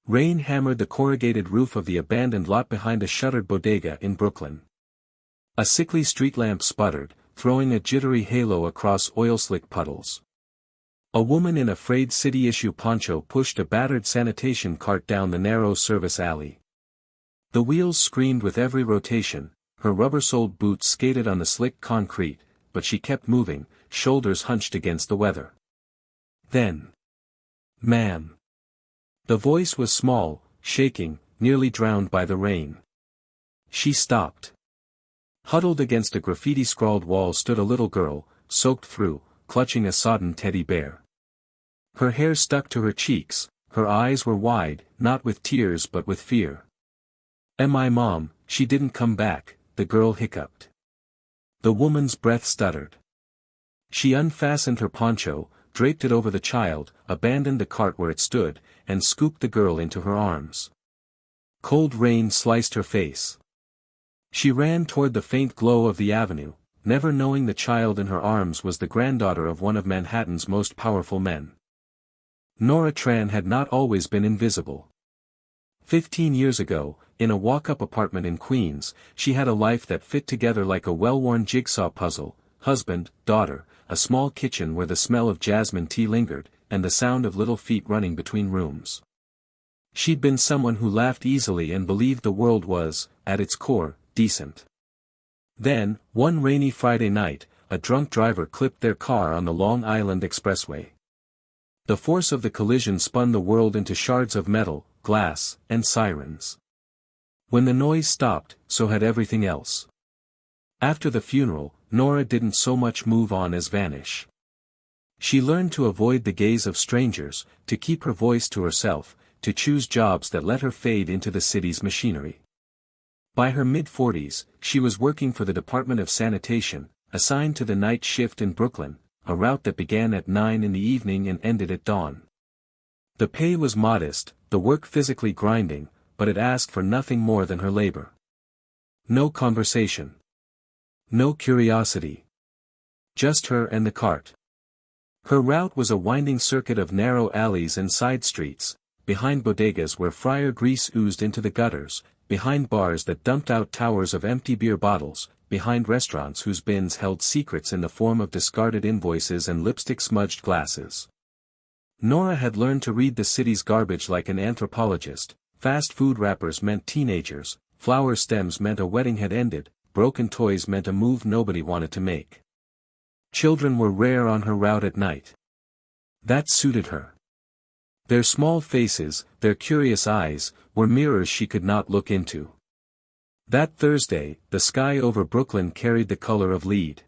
Rain hammered the corrugated roof of the abandoned lot behind a shuttered bodega in Brooklyn. A sickly street lamp sputtered, throwing a jittery halo across oil-slick puddles. A woman in a frayed city-issue poncho pushed a battered sanitation cart down the narrow service alley. The wheels screamed with every rotation, her rubber-soled boots skated on the slick concrete, but she kept moving, shoulders hunched against the weather. Then. "Ma'am." The voice was small, shaking, nearly drowned by the rain. She stopped. Huddled against a graffiti-scrawled wall stood a little girl, soaked through, clutching a sodden teddy bear. Her hair stuck to her cheeks, her eyes were wide, not with tears but with fear. "Am I Mom? She didn't come back," the girl hiccuped. The woman's breath stuttered. She unfastened her poncho, draped it over the child, abandoned the cart where it stood, and scooped the girl into her arms. Cold rain sliced her face. She ran toward the faint glow of the avenue, never knowing the child in her arms was the granddaughter of one of Manhattan's most powerful men. Nora Tran had not always been invisible. 15 years ago, in a walk-up apartment in Queens, she had a life that fit together like a well-worn jigsaw puzzle: husband, daughter, a small kitchen where the smell of jasmine tea lingered, and the sound of little feet running between rooms. She'd been someone who laughed easily and believed the world was, at its core, decent. Then, one rainy Friday night, a drunk driver clipped their car on the Long Island Expressway. The force of the collision spun the world into shards of metal, glass, and sirens. When the noise stopped, so had everything else. After the funeral, Nora didn't so much move on as vanish. She learned to avoid the gaze of strangers, to keep her voice to herself, to choose jobs that let her fade into the city's machinery. By her mid-40s, she was working for the Department of Sanitation, assigned to the night shift in Brooklyn, a route that began at 9 in the evening and ended at dawn. The pay was modest, the work physically grinding, but it asked for nothing more than her labor. No conversation. No curiosity. Just her and the cart. Her route was a winding circuit of narrow alleys and side streets, behind bodegas where fryer grease oozed into the gutters, behind bars that dumped out towers of empty beer bottles, behind restaurants whose bins held secrets in the form of discarded invoices and lipstick-smudged glasses. Nora had learned to read the city's garbage like an anthropologist. Fast food wrappers meant teenagers, flower stems meant a wedding had ended, broken toys meant a move nobody wanted to make. Children were rare on her route at night. That suited her. Their small faces, their curious eyes, were mirrors she could not look into. That Thursday, the sky over Brooklyn carried the color of lead.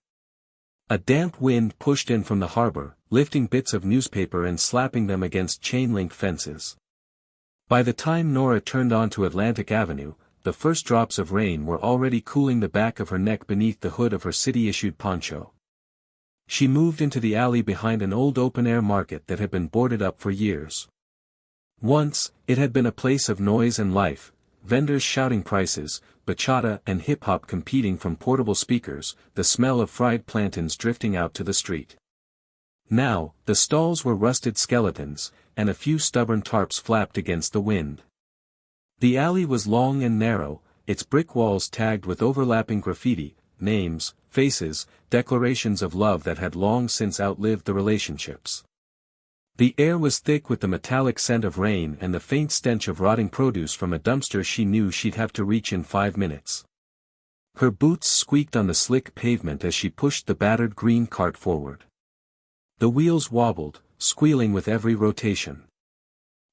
A damp wind pushed in from the harbor, lifting bits of newspaper and slapping them against chain-link fences. By the time Nora turned onto Atlantic Avenue, the first drops of rain were already cooling the back of her neck beneath the hood of her city-issued poncho. She moved into the alley behind an old open-air market that had been boarded up for years. Once, it had been a place of noise and life, vendors shouting prices, bachata and hip-hop competing from portable speakers, the smell of fried plantains drifting out to the street. Now, the stalls were rusted skeletons, and a few stubborn tarps flapped against the wind. The alley was long and narrow, its brick walls tagged with overlapping graffiti, names, faces, declarations of love that had long since outlived the relationships. The air was thick with the metallic scent of rain and the faint stench of rotting produce from a dumpster she knew she'd have to reach in 5 minutes. Her boots squeaked on the slick pavement as she pushed the battered green cart forward. The wheels wobbled, squealing with every rotation.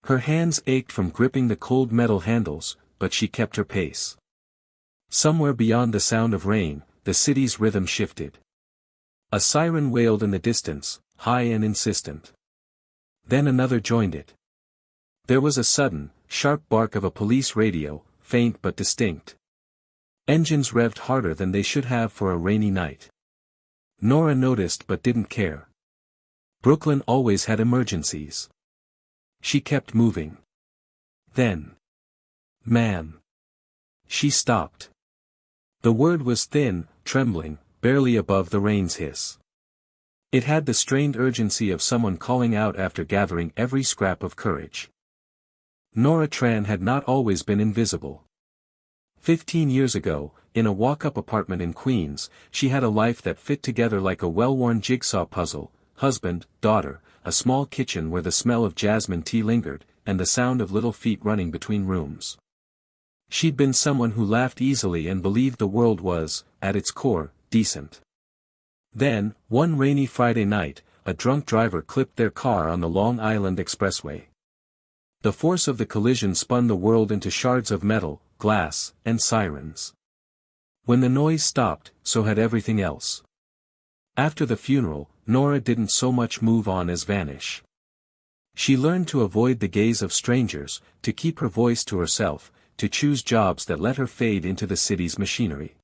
Her hands ached from gripping the cold metal handles, but she kept her pace. Somewhere beyond the sound of rain, the city's rhythm shifted. A siren wailed in the distance, high and insistent. Then another joined it. There was a sudden, sharp bark of a police radio, faint but distinct. Engines revved harder than they should have for a rainy night. Nora noticed but didn't care. Brooklyn always had emergencies. She kept moving. Then. "Ma'am." She stopped. The word was thin, trembling, barely above the rain's hiss. It had the strained urgency of someone calling out after gathering every scrap of courage. Nora Tran had not always been invisible. 15 years ago, in a walk-up apartment in Queens, she had a life that fit together like a well-worn jigsaw puzzle: husband, daughter, a small kitchen where the smell of jasmine tea lingered, and the sound of little feet running between rooms. She'd been someone who laughed easily and believed the world was, at its core, decent. Then, one rainy Friday night, a drunk driver clipped their car on the Long Island Expressway. The force of the collision spun the world into shards of metal, glass, and sirens. When the noise stopped, so had everything else. After the funeral, Nora didn't so much move on as vanish. She learned to avoid the gaze of strangers, to keep her voice to herself, to choose jobs that let her fade into the city's machinery.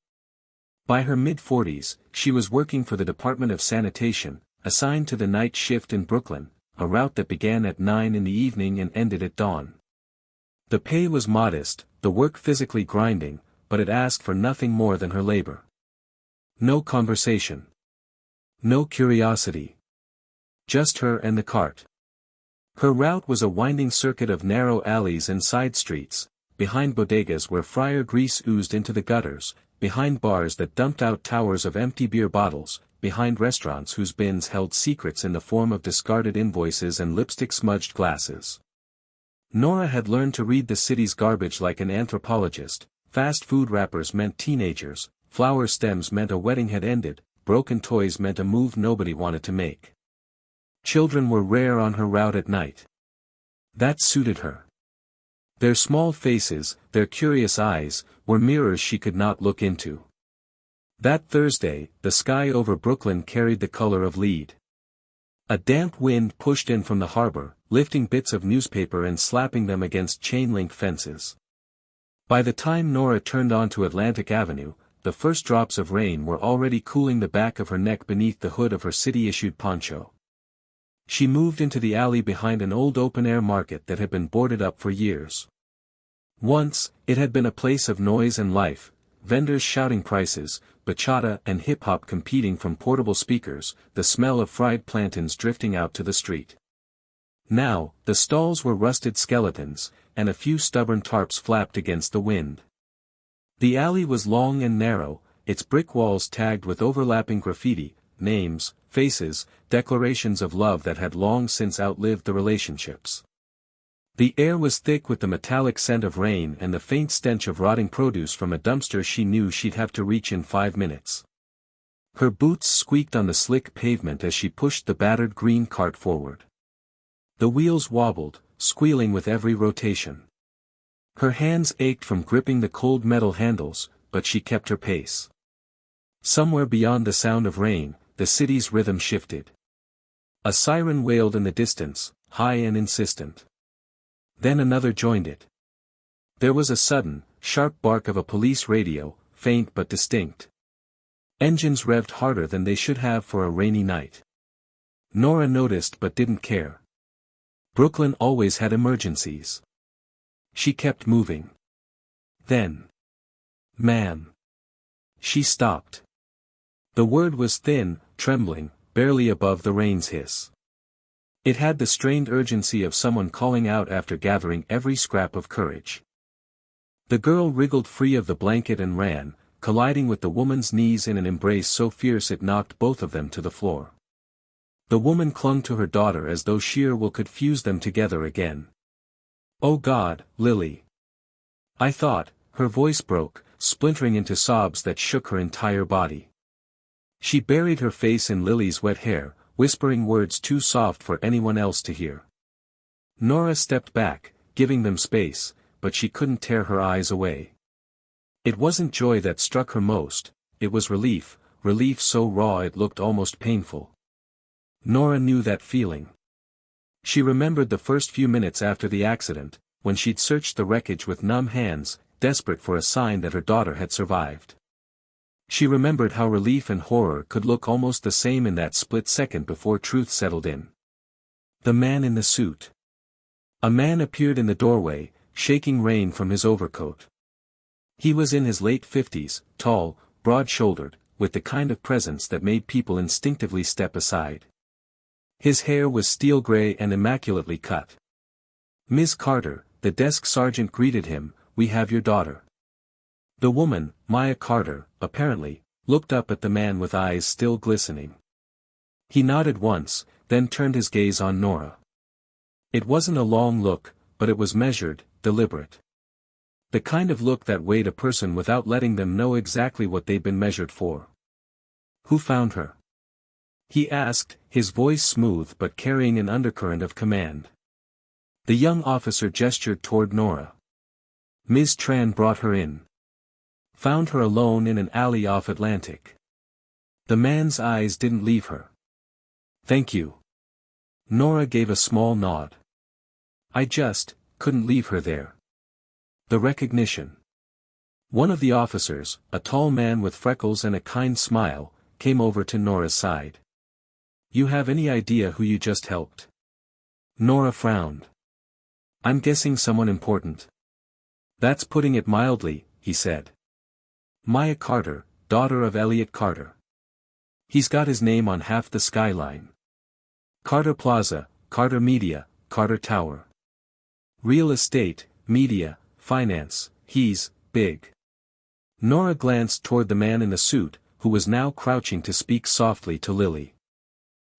By her mid-40s, she was working for the Department of Sanitation, assigned to the night shift in Brooklyn, a route that began at 9 in the evening and ended at dawn. The pay was modest, the work physically grinding, but it asked for nothing more than her labor. No conversation. No curiosity. Just her and the cart. Her route was a winding circuit of narrow alleys and side streets, behind bodegas where fryer grease oozed into the gutters, behind bars that dumped out towers of empty beer bottles, behind restaurants whose bins held secrets in the form of discarded invoices and lipstick-smudged glasses. Nora had learned to read the city's garbage like an anthropologist. Fast food wrappers meant teenagers, flower stems meant a wedding had ended, broken toys meant a move nobody wanted to make. Children were rare on her route at night. That suited her. Their small faces, their curious eyes, were mirrors she could not look into. That Thursday, the sky over Brooklyn carried the color of lead. A damp wind pushed in from the harbor, lifting bits of newspaper and slapping them against chain-link fences. By the time Nora turned onto Atlantic Avenue, the first drops of rain were already cooling the back of her neck beneath the hood of her city-issued poncho. She moved into the alley behind an old open-air market that had been boarded up for years. Once, it had been a place of noise and life, vendors shouting prices, bachata and hip-hop competing from portable speakers, the smell of fried plantains drifting out to the street. Now, the stalls were rusted skeletons, and a few stubborn tarps flapped against the wind. The alley was long and narrow, its brick walls tagged with overlapping graffiti, names, faces, declarations of love that had long since outlived the relationships. The air was thick with the metallic scent of rain and the faint stench of rotting produce from a dumpster she knew she'd have to reach in 5 minutes. Her boots squeaked on the slick pavement as she pushed the battered green cart forward. The wheels wobbled, squealing with every rotation. Her hands ached from gripping the cold metal handles, but she kept her pace. Somewhere beyond the sound of rain, the city's rhythm shifted. A siren wailed in the distance, high and insistent. Then another joined it. There was a sudden, sharp bark of a police radio, faint but distinct. Engines revved harder than they should have for a rainy night. Nora noticed but didn't care. Brooklyn always had emergencies. She kept moving. Then. "Ma'am." She stopped. The word was thin, trembling, barely above the rain's hiss. It had the strained urgency of someone calling out after gathering every scrap of courage. The girl wriggled free of the blanket and ran, colliding with the woman's knees in an embrace so fierce it knocked both of them to the floor. The woman clung to her daughter as though sheer will could fuse them together again. "Oh God, Lily. I thought," her voice broke, splintering into sobs that shook her entire body. She buried her face in Lily's wet hair, whispering words too soft for anyone else to hear. Nora stepped back, giving them space, but she couldn't tear her eyes away. It wasn't joy that struck her most, it was relief, relief so raw it looked almost painful. Nora knew that feeling. She remembered the first few minutes after the accident, when she'd searched the wreckage with numb hands, desperate for a sign that her daughter had survived. She remembered how relief and horror could look almost the same in that split second before truth settled in. The man in the suit. A man appeared in the doorway, shaking rain from his overcoat. He was in his late 50s, tall, broad-shouldered, with the kind of presence that made people instinctively step aside. His hair was steel gray and immaculately cut. "Miss Carter," the desk sergeant greeted him, "We have your daughter." The woman, Maya Carter, apparently, looked up at the man with eyes still glistening. He nodded once, then turned his gaze on Nora. It wasn't a long look, but it was measured, deliberate. The kind of look that weighed a person without letting them know exactly what they'd been measured for. "Who found her?" he asked, his voice smooth but carrying an undercurrent of command. The young officer gestured toward Nora. "Ms. Tran brought her in. Found her alone in an alley off Atlantic." The man's eyes didn't leave her. "Thank you." Nora gave a small nod. "I just couldn't leave her there." The recognition. One of the officers, a tall man with freckles and a kind smile, came over to Nora's side. "You have any idea who you just helped?" Nora frowned. "I'm guessing someone important." "That's putting it mildly," he said. "Maya Carter, daughter of Elliot Carter. He's got his name on half the skyline. Carter Plaza, Carter Media, Carter Tower. Real estate, media, finance, he's big." Nora glanced toward the man in the suit, who was now crouching to speak softly to Lily.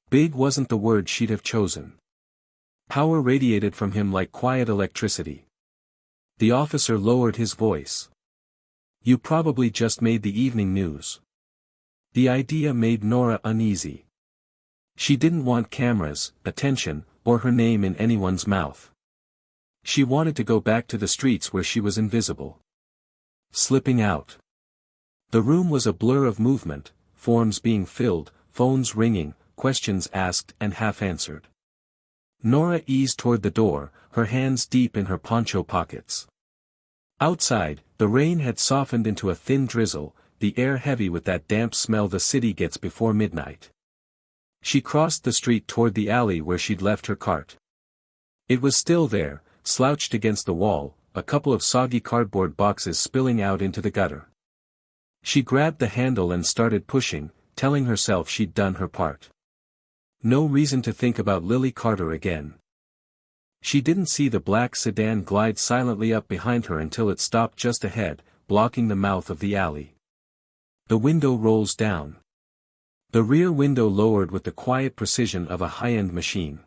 Big wasn't the word she'd have chosen. Power radiated from him like quiet electricity. The officer lowered his voice. "You probably just made the evening news." The idea made Nora uneasy. She didn't want cameras, attention, or her name in anyone's mouth. She wanted to go back to the streets where she was invisible. Slipping out. The room was a blur of movement, forms being filled, phones ringing, questions asked and half answered. Nora eased toward the door, her hands deep in her poncho pockets. Outside, the rain had softened into a thin drizzle, the air heavy with that damp smell the city gets before midnight. She crossed the street toward the alley where she'd left her cart. It was still there, slouched against the wall, a couple of soggy cardboard boxes spilling out into the gutter. She grabbed the handle and started pushing, telling herself she'd done her part. No reason to think about Lily Carter again. She didn't see the black sedan glide silently up behind her until it stopped just ahead, blocking the mouth of the alley. The window rolls down. The rear window lowered with the quiet precision of a high-end machine.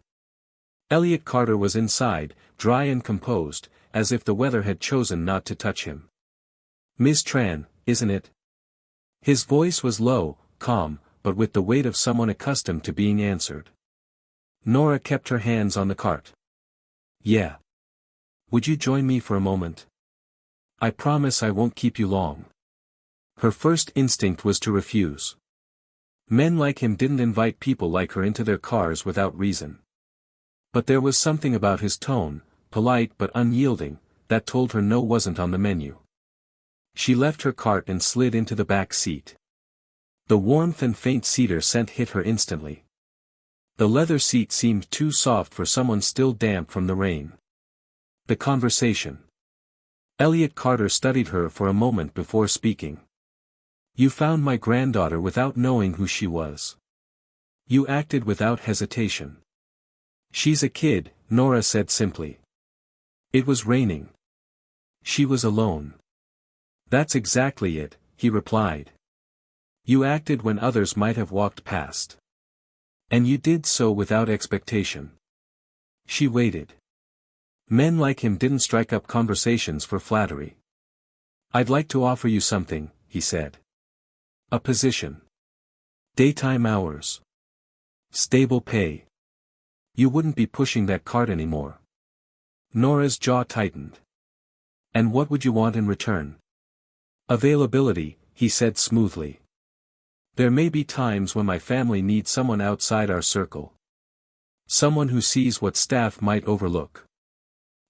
Elliot Carter was inside, dry and composed, as if the weather had chosen not to touch him. "Ms. Tran, isn't it?" His voice was low, calm, but with the weight of someone accustomed to being answered. Nora kept her hands on the cart. "Yeah. Would you join me for a moment? I promise I won't keep you long." Her first instinct was to refuse. Men like him didn't invite people like her into their cars without reason. But there was something about his tone, polite but unyielding, that told her no wasn't on the menu. She left her cart and slid into the back seat. The warmth and faint cedar scent hit her instantly. The leather seat seemed too soft for someone still damp from the rain. The conversation. Elliot Carter studied her for a moment before speaking. "You found my granddaughter without knowing who she was. You acted without hesitation." "She's a kid," Nora said simply. It was raining. She was alone. "That's exactly it," he replied. "You acted when others might have walked past. And you did so without expectation." She waited. Men like him didn't strike up conversations for flattery. "I'd like to offer you something," he said. "A position. Daytime hours. Stable pay. You wouldn't be pushing that cart anymore." Nora's jaw tightened. "And what would you want in return?" "Availability," he said smoothly. "There may be times when my family needs someone outside our circle. Someone who sees what staff might overlook."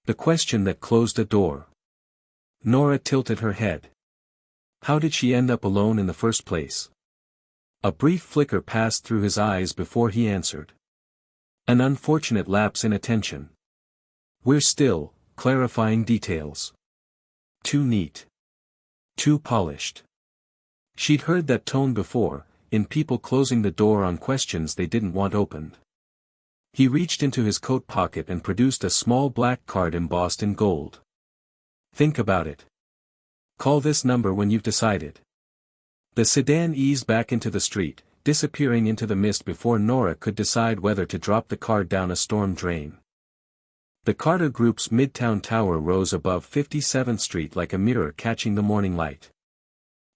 The question that closed a door. Nora tilted her head. How did she end up alone in the first place? A brief flicker passed through his eyes before he answered. "An unfortunate lapse in attention. We're still clarifying details. Too neat. Too polished." She'd heard that tone before, in people closing the door on questions they didn't want opened. He reached into his coat pocket and produced a small black card embossed in gold. Think about it. Call this number when you've decided. The sedan eased back into the street, disappearing into the mist before Nora could decide whether to drop the car down a storm drain. The Carter Group's Midtown Tower rose above 57th Street like a mirror catching the morning light.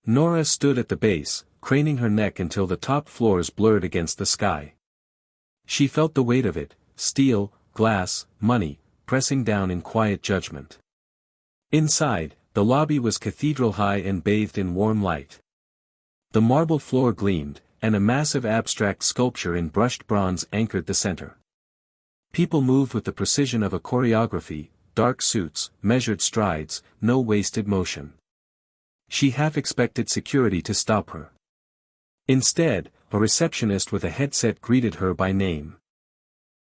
Nora stood at the base, craning her neck until the top floors blurred against the sky. She felt the weight of it, steel, glass, money, pressing down in quiet judgment. Inside, the lobby was cathedral-high and bathed in warm light. The marble floor gleamed, and a massive abstract sculpture in brushed bronze anchored the center. People moved with the precision of a choreography, dark suits, measured strides, no wasted motion. She half expected security to stop her. Instead, a receptionist with a headset greeted her by name.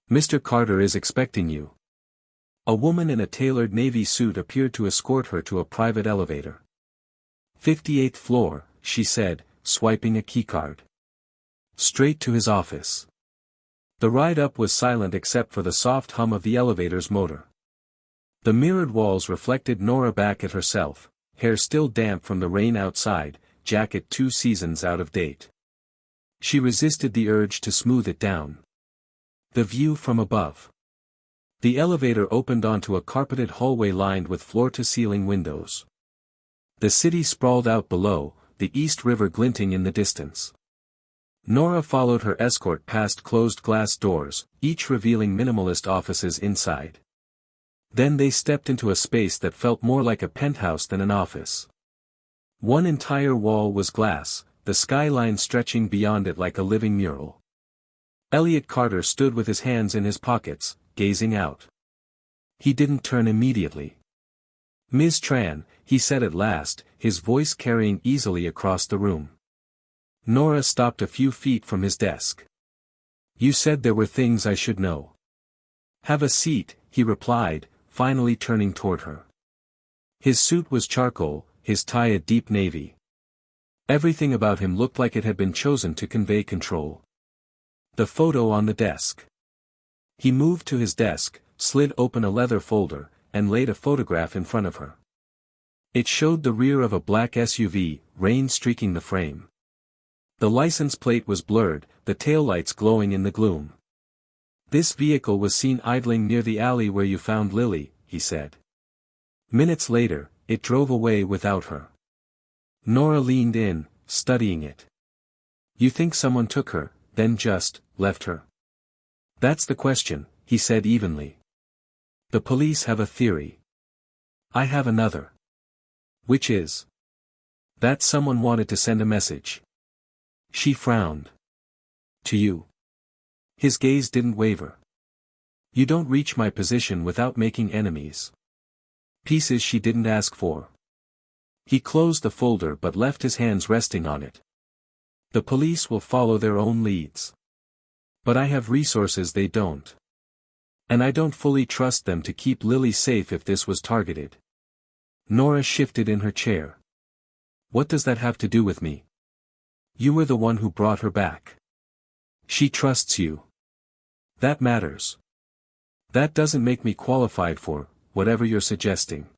"Mr. Carter is expecting you." A woman in a tailored navy suit appeared to escort her to a private elevator. 58th floor, she said, swiping a keycard. Straight to his office. The ride up was silent except for the soft hum of the elevator's motor. The mirrored walls reflected Nora back at herself, hair still damp from the rain outside, jacket 2 seasons out of date. She resisted the urge to smooth it down. The view from above. The elevator opened onto a carpeted hallway lined with floor-to-ceiling windows. The city sprawled out below, the East River glinting in the distance. Nora followed her escort past closed glass doors, each revealing minimalist offices inside. Then they stepped into a space that felt more like a penthouse than an office. One entire wall was glass, the skyline stretching beyond it like a living mural. Elliot Carter stood with his hands in his pockets, gazing out. He didn't turn immediately. "Ms. Tran," he said at last, his voice carrying easily across the room. Nora stopped a few feet from his desk. "You said there were things I should know." "Have a seat," he replied, finally turning toward her. His suit was charcoal, his tie a deep navy. Everything about him looked like it had been chosen to convey control. The photo on the desk. He moved to his desk, slid open a leather folder, and laid a photograph in front of her. It showed the rear of a black SUV, rain streaking the frame. The license plate was blurred, the taillights glowing in the gloom. "This vehicle was seen idling near the alley where you found Lily," he said. Minutes later, it drove away without her. Nora leaned in, studying it. "You think someone took her, then just left her?" "That's the question," he said evenly. "The police have a theory. I have another." "Which is?" "That someone wanted to send a message." She frowned. "To you?" His gaze didn't waver. "You don't reach my position without making enemies." Pieces she didn't ask for. He closed the folder but left his hands resting on it. "The police will follow their own leads. But I have resources they don't. And I don't fully trust them to keep Lily safe if this was targeted." Nora shifted in her chair. "What does that have to do with me? You were the one who brought her back. She trusts you. That matters. That doesn't make me qualified for whatever you're suggesting.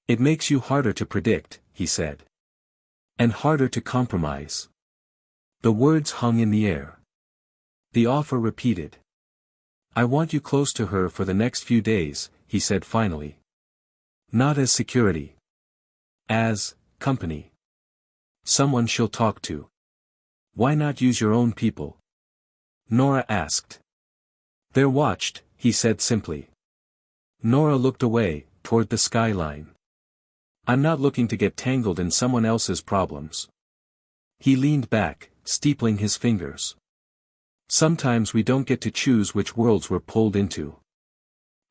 It makes you harder to predict," he said. "And harder to compromise." The words hung in the air. The offer repeated. "I want you close to her for the next few days," he said finally. "Not as security. As company. Someone she'll talk to." "Why not use your own people?" Nora asked. "They're watched," he said simply. Nora looked away, toward the skyline. "I'm not looking to get tangled in someone else's problems." He leaned back, steepling his fingers. "Sometimes we don't get to choose which worlds we're pulled into."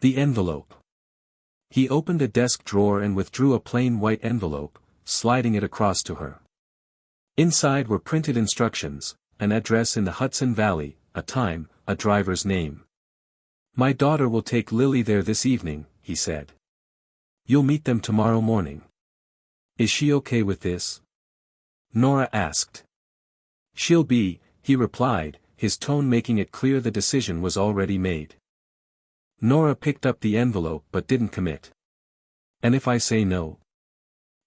The envelope. He opened a desk drawer and withdrew a plain white envelope, sliding it across to her. Inside were printed instructions, an address in the Hudson Valley, a time, a driver's name. "My daughter will take Lily there this evening," he said. "You'll meet them tomorrow morning. Is she okay with this?" Nora asked. "She'll be," he replied, his tone making it clear the decision was already made. Nora picked up the envelope but didn't commit. "And if I say no?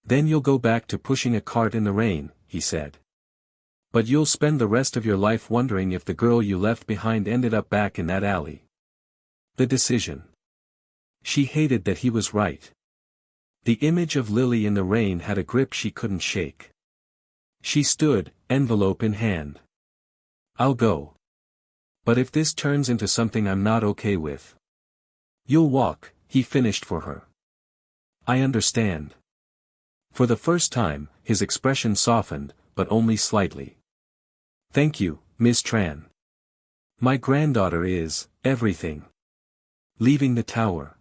Then you'll go back to pushing a cart in the rain," he said. "But you'll spend the rest of your life wondering if the girl you left behind ended up back in that alley." The decision. She hated that he was right. The image of Lily in the rain had a grip she couldn't shake. She stood, envelope in hand. "I'll go. But if this turns into something I'm not okay with." "You'll walk," he finished for her. "I understand." For the first time, his expression softened, but only slightly. "Thank you, Miss Tran. My granddaughter is everything." Leaving the tower.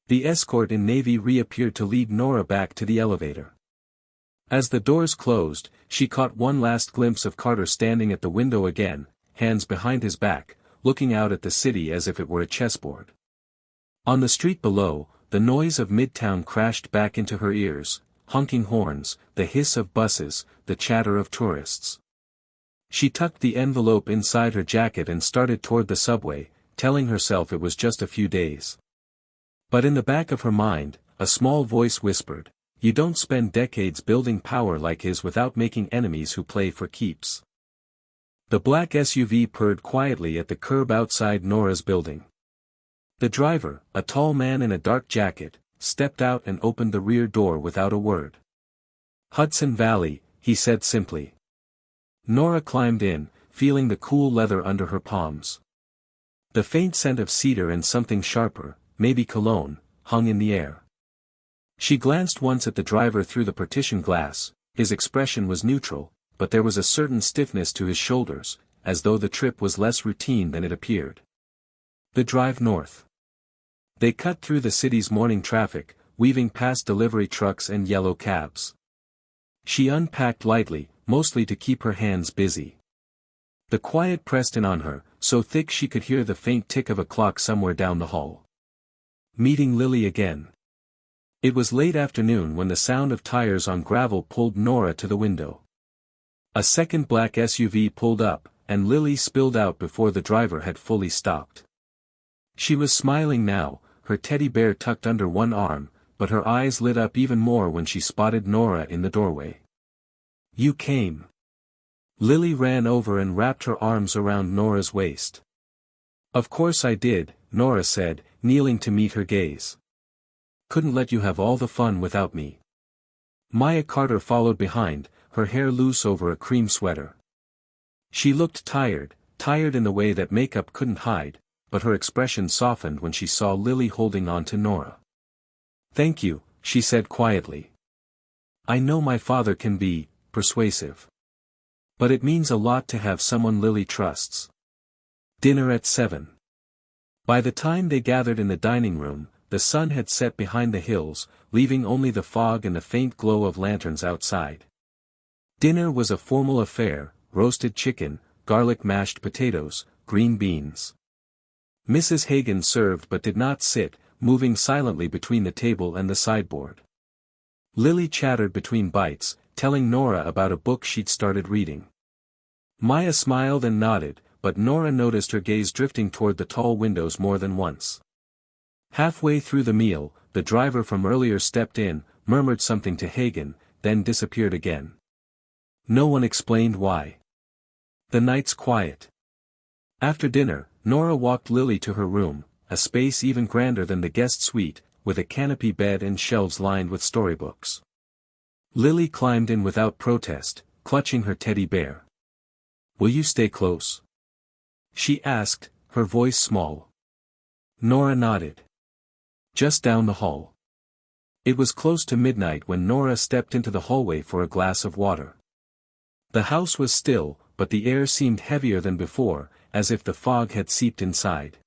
The escort in navy reappeared to lead Nora back to the elevator. As the doors closed, she caught one last glimpse of Carter standing at the window again, hands behind his back, looking out at the city as if it were a chessboard. On the street below, the noise of Midtown crashed back into her ears, honking horns, the hiss of buses, the chatter of tourists. She tucked the envelope inside her jacket and started toward the subway, telling herself it was just a few days. But in the back of her mind, a small voice whispered, "You don't spend decades building power like his without making enemies who play for keeps." The black SUV purred quietly at the curb outside Nora's building. The driver, a tall man in a dark jacket, stepped out and opened the rear door without a word. "Hudson Valley," he said simply. Nora climbed in, feeling the cool leather under her palms. The faint scent of cedar and something sharper, maybe cologne, hung in the air. She glanced once at the driver through the partition glass. His expression was neutral, but there was a certain stiffness to his shoulders, as though the trip was less routine than it appeared. The drive north. They cut through the city's morning traffic, weaving past delivery trucks and yellow cabs. She unpacked lightly, mostly to keep her hands busy. The quiet pressed in on her, so thick she could hear the faint tick of a clock somewhere down the hall. Meeting Lily again. It was late afternoon when the sound of tires on gravel pulled Nora to the window. A second black SUV pulled up, and Lily spilled out before the driver had fully stopped. She was smiling now, her teddy bear tucked under one arm, but her eyes lit up even more when she spotted Nora in the doorway. "You came." Lily ran over and wrapped her arms around Nora's waist. "Of course I did," Nora said, kneeling to meet her gaze. "Couldn't let you have all the fun without me." Maya Carter followed behind, her hair loose over a cream sweater. She looked tired in the way that makeup couldn't hide, but her expression softened when she saw Lily holding on to Nora. "Thank you," she said quietly. "I know my father can be persuasive. But it means a lot to have someone Lily trusts." Dinner at 7. By the time they gathered in the dining room, the sun had set behind the hills, leaving only the fog and the faint glow of lanterns outside. Dinner was a formal affair: roasted chicken, garlic mashed potatoes, green beans. Mrs. Hagan served but did not sit, moving silently between the table and the sideboard. Lily chattered between bites, telling Nora about a book she'd started reading. Maya smiled and nodded, but Nora noticed her gaze drifting toward the tall windows more than once. Halfway through the meal, the driver from earlier stepped in, murmured something to Hagan, then disappeared again. No one explained why. The night's quiet. After dinner, Nora walked Lily to her room, a space even grander than the guest suite, with a canopy bed and shelves lined with storybooks. Lily climbed in without protest, clutching her teddy bear. "Will you stay close?" she asked, her voice small. Nora nodded. "Just down the hall." It was close to midnight when Nora stepped into the hallway for a glass of water. The house was still, but the air seemed heavier than before, as if the fog had seeped inside.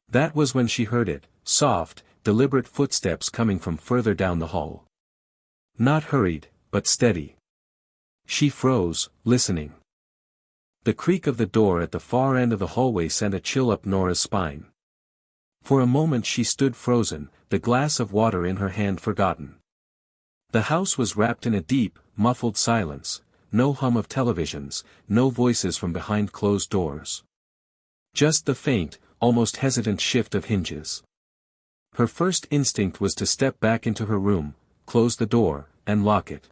That was when she heard it, soft, deliberate footsteps coming from further down the hall. Not hurried, but steady. She froze, listening. The creak of the door at the far end of the hallway sent a chill up Nora's spine. For a moment she stood frozen, the glass of water in her hand forgotten. The house was wrapped in a deep, muffled silence, no hum of televisions, no voices from behind closed doors. Just the faint, almost hesitant shift of hinges. Her first instinct was to step back into her room, close the door, and lock it.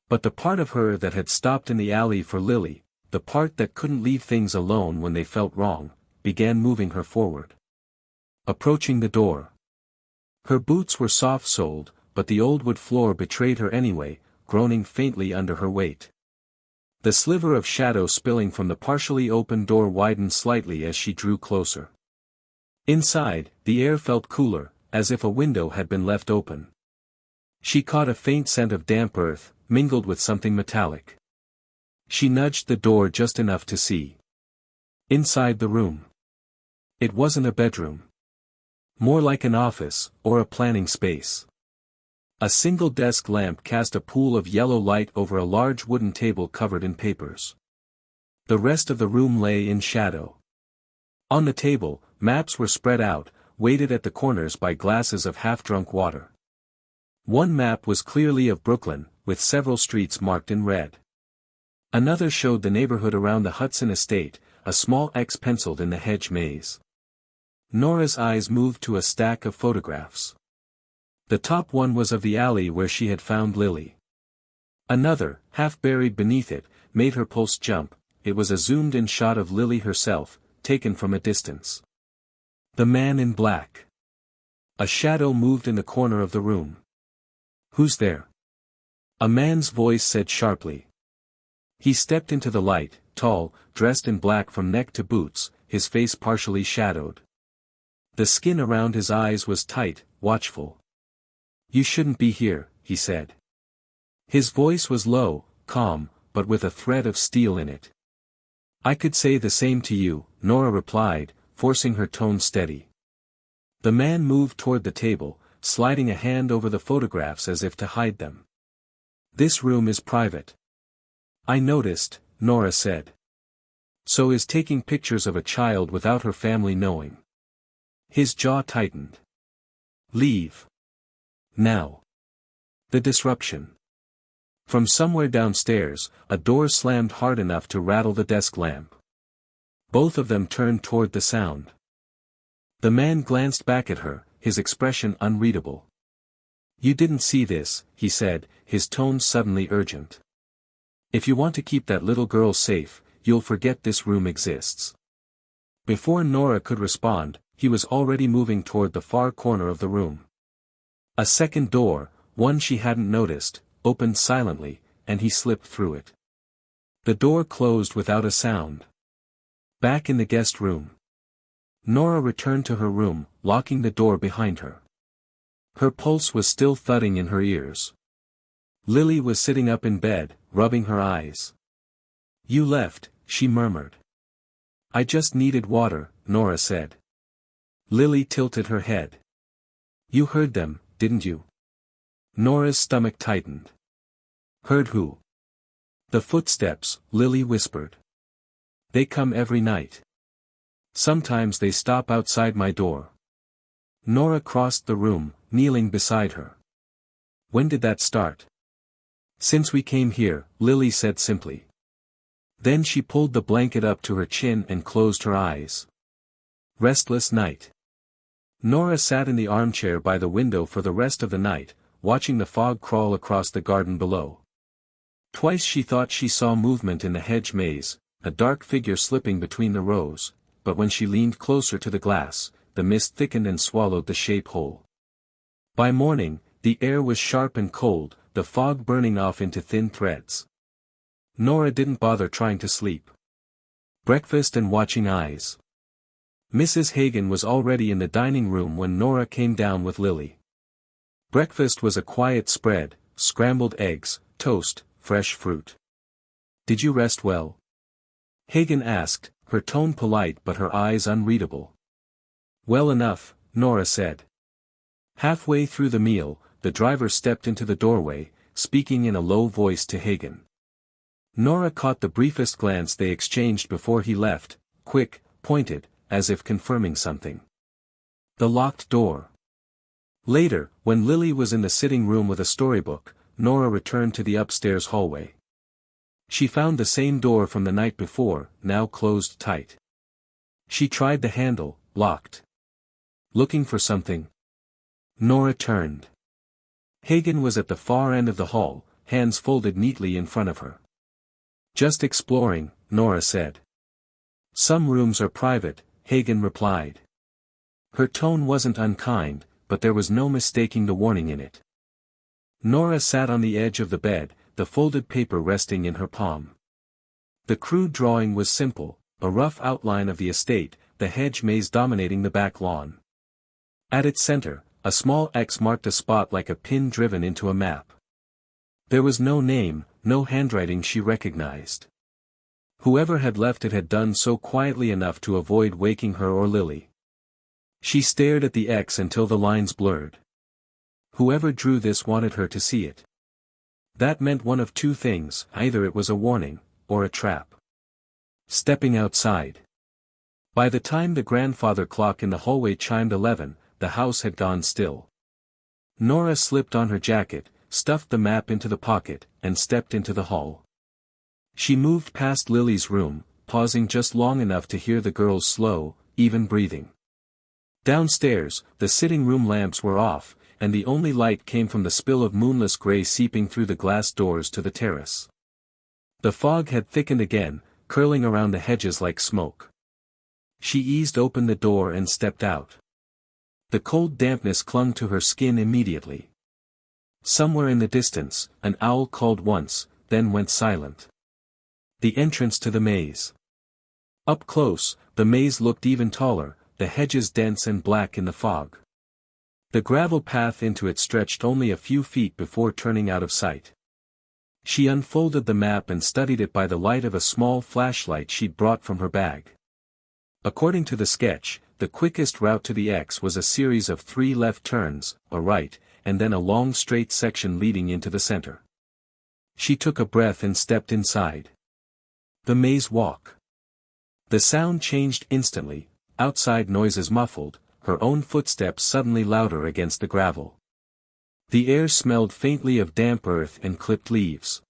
But the part of her that had stopped in the alley for Lily, the part that couldn't leave things alone when they felt wrong, began moving her forward. Approaching the door. Her boots were soft-soled, but the old wood floor betrayed her anyway, groaning faintly under her weight. The sliver of shadow spilling from the partially open door widened slightly as she drew closer. Inside, the air felt cooler, as if a window had been left open. She caught a faint scent of damp earth, mingled with something metallic. She nudged the door just enough to see. Inside the room. It wasn't a bedroom. More like an office, or a planning space. A single desk lamp cast a pool of yellow light over a large wooden table covered in papers. The rest of the room lay in shadow. On the table, maps were spread out, weighted at the corners by glasses of half-drunk water. One map was clearly of Brooklyn, with several streets marked in red. Another showed the neighborhood around the Hudson estate, a small X penciled in the hedge maze. Nora's eyes moved to a stack of photographs. The top one was of the alley where she had found Lily. Another, half buried beneath it, made her pulse jump. It was a zoomed-in shot of Lily herself, taken from a distance. The man in black. A shadow moved in the corner of the room. "Who's there?" A man's voice said sharply. He stepped into the light, tall, dressed in black from neck to boots, his face partially shadowed. The skin around his eyes was tight, watchful. "You shouldn't be here," he said. His voice was low, calm, but with a thread of steel in it. "I could say the same to you," Nora replied, forcing her tone steady. The man moved toward the table, sliding a hand over the photographs as if to hide them. "This room is private." "I noticed," Nora said. "So is taking pictures of a child without her family knowing." His jaw tightened. "Leave. Now." The disruption. From somewhere downstairs, a door slammed hard enough to rattle the desk lamp. Both of them turned toward the sound. The man glanced back at her, his expression unreadable. "You didn't see this," he said, his tone suddenly urgent. "If you want to keep that little girl safe, you'll forget this room exists." Before Nora could respond, he was already moving toward the far corner of the room. A second door, one she hadn't noticed, opened silently, and he slipped through it. The door closed without a sound. Back in the guest room. Nora returned to her room, locking the door behind her. Her pulse was still thudding in her ears. Lily was sitting up in bed, rubbing her eyes. "You left," she murmured. "I just needed water," Nora said. Lily tilted her head. "You heard them, didn't you?" Nora's stomach tightened. "Heard who?" "The footsteps," Lily whispered. "They come every night. Sometimes they stop outside my door." Nora crossed the room, kneeling beside her. "When did that start?" "Since we came here," Lily said simply. Then she pulled the blanket up to her chin and closed her eyes. Restless night. Nora sat in the armchair by the window for the rest of the night, watching the fog crawl across the garden below. Twice she thought she saw movement in the hedge maze, a dark figure slipping between the rows, but when she leaned closer to the glass, the mist thickened and swallowed the shape whole. By morning, the air was sharp and cold, the fog burning off into thin threads. Nora didn't bother trying to sleep. Breakfast and watching eyes. Mrs. Hagan was already in the dining room when Nora came down with Lily. Breakfast was a quiet spread, scrambled eggs, toast, fresh fruit. "Did you rest well?" Hagan asked, her tone polite but her eyes unreadable. "Well enough," Nora said. Halfway through the meal, the driver stepped into the doorway, speaking in a low voice to Hagan. Nora caught the briefest glance they exchanged before he left, quick, pointed, as if confirming something. The locked door. Later, when Lily was in the sitting room with a storybook, Nora returned to the upstairs hallway. She found the same door from the night before, now closed tight. She tried the handle, locked. Looking for something? Nora turned. Hagen was at the far end of the hall, hands folded neatly in front of her. Just exploring, Nora said. Some rooms are private, Hagen replied. Her tone wasn't unkind, but there was no mistaking the warning in it. Nora sat on the edge of the bed, the folded paper resting in her palm. The crude drawing was simple, a rough outline of the estate, the hedge maze dominating the back lawn. At its center, a small X marked a spot like a pin driven into a map. There was no name, no handwriting she recognized. Whoever had left it had done so quietly enough to avoid waking her or Lily. She stared at the X until the lines blurred. Whoever drew this wanted her to see it. That meant one of two things, either it was a warning, or a trap. Stepping outside. By the time the grandfather clock in the hallway chimed 11, the house had gone still. Nora slipped on her jacket, stuffed the map into the pocket, and stepped into the hall. She moved past Lily's room, pausing just long enough to hear the girl's slow, even breathing. Downstairs, the sitting room lamps were off, and the only light came from the spill of moonless gray seeping through the glass doors to the terrace. The fog had thickened again, curling around the hedges like smoke. She eased open the door and stepped out. The cold dampness clung to her skin immediately. Somewhere in the distance, an owl called once, then went silent. The entrance to the maze. Up close, the maze looked even taller, the hedges dense and black in the fog. The gravel path into it stretched only a few feet before turning out of sight. She unfolded the map and studied it by the light of a small flashlight she'd brought from her bag. According to the sketch, the quickest route to the X was a series of 3 left turns, a right, and then a long straight section leading into the center. She took a breath and stepped inside. The maze walk. The sound changed instantly, outside noises muffled, her own footsteps suddenly louder against the gravel. The air smelled faintly of damp earth and clipped leaves.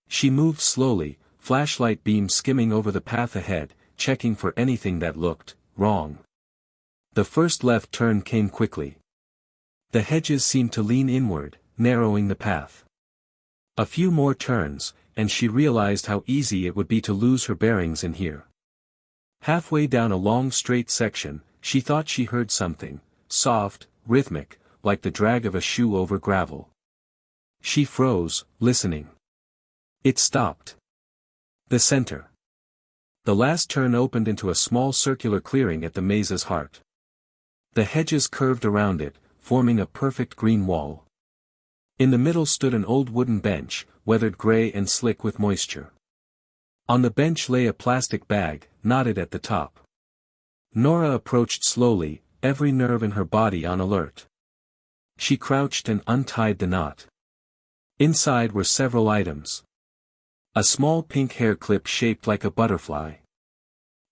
She moved slowly, flashlight beam skimming over the path ahead, checking for anything that looked wrong. The first left turn came quickly. The hedges seemed to lean inward, narrowing the path. A few more turns, and she realized how easy it would be to lose her bearings in here. Halfway down a long straight section, she thought she heard something, soft, rhythmic, like the drag of a shoe over gravel. She froze, listening. It stopped. The center. The last turn opened into a small circular clearing at the maze's heart. The hedges curved around it, forming a perfect green wall. In the middle stood an old wooden bench, weathered gray and slick with moisture. On the bench lay a plastic bag, knotted at the top. Nora approached slowly, every nerve in her body on alert. She crouched and untied the knot. Inside were several items. A small pink hair clip shaped like a butterfly.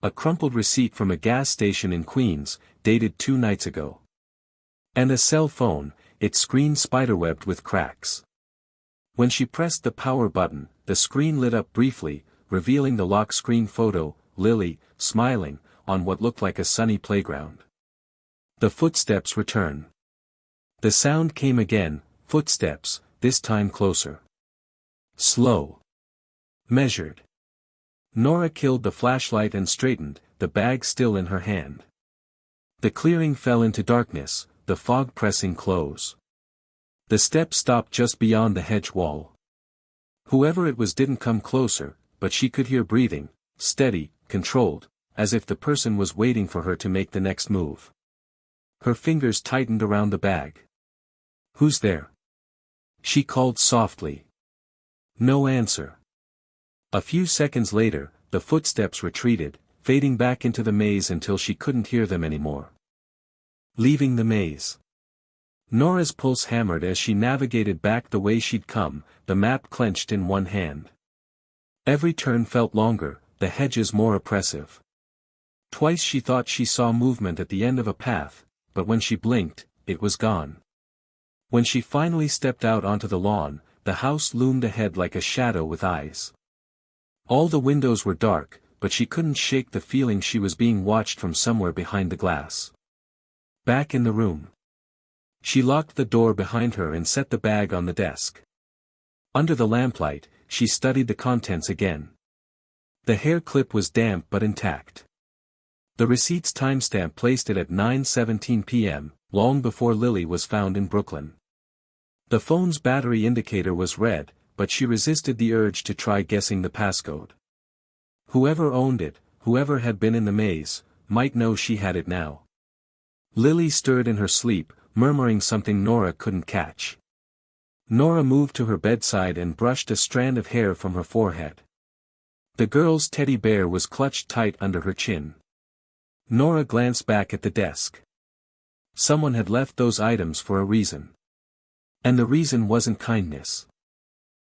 A crumpled receipt from a gas station in Queens, dated 2 nights ago. And a cell phone, its screen spiderwebbed with cracks. When she pressed the power button, the screen lit up briefly, revealing the lock screen photo, Lily, smiling, on what looked like a sunny playground. The footsteps return. The sound came again, footsteps, this time closer. Slow. Measured. Nora killed the flashlight and straightened, the bag still in her hand. The clearing fell into darkness, the fog pressing close. The steps stopped just beyond the hedge wall. Whoever it was didn't come closer, but she could hear breathing, steady, controlled, as if the person was waiting for her to make the next move. Her fingers tightened around the bag. "Who's there?" she called softly. No answer. A few seconds later, the footsteps retreated, fading back into the maze until she couldn't hear them anymore. Leaving the maze. Nora's pulse hammered as she navigated back the way she'd come, the map clenched in one hand. Every turn felt longer, the hedges more oppressive. Twice she thought she saw movement at the end of a path, but when she blinked, it was gone. When she finally stepped out onto the lawn, the house loomed ahead like a shadow with eyes. All the windows were dark, but she couldn't shake the feeling she was being watched from somewhere behind the glass. Back in the room. She locked the door behind her and set the bag on the desk. Under the lamplight, she studied the contents again. The hair clip was damp but intact. The receipt's timestamp placed it at 9:17 p.m., long before Lily was found in Brooklyn. The phone's battery indicator was red, but she resisted the urge to try guessing the passcode. Whoever owned it, whoever had been in the maze, might know she had it now. Lily stirred in her sleep, murmuring something Nora couldn't catch. Nora moved to her bedside and brushed a strand of hair from her forehead. The girl's teddy bear was clutched tight under her chin. Nora glanced back at the desk. Someone had left those items for a reason. And the reason wasn't kindness.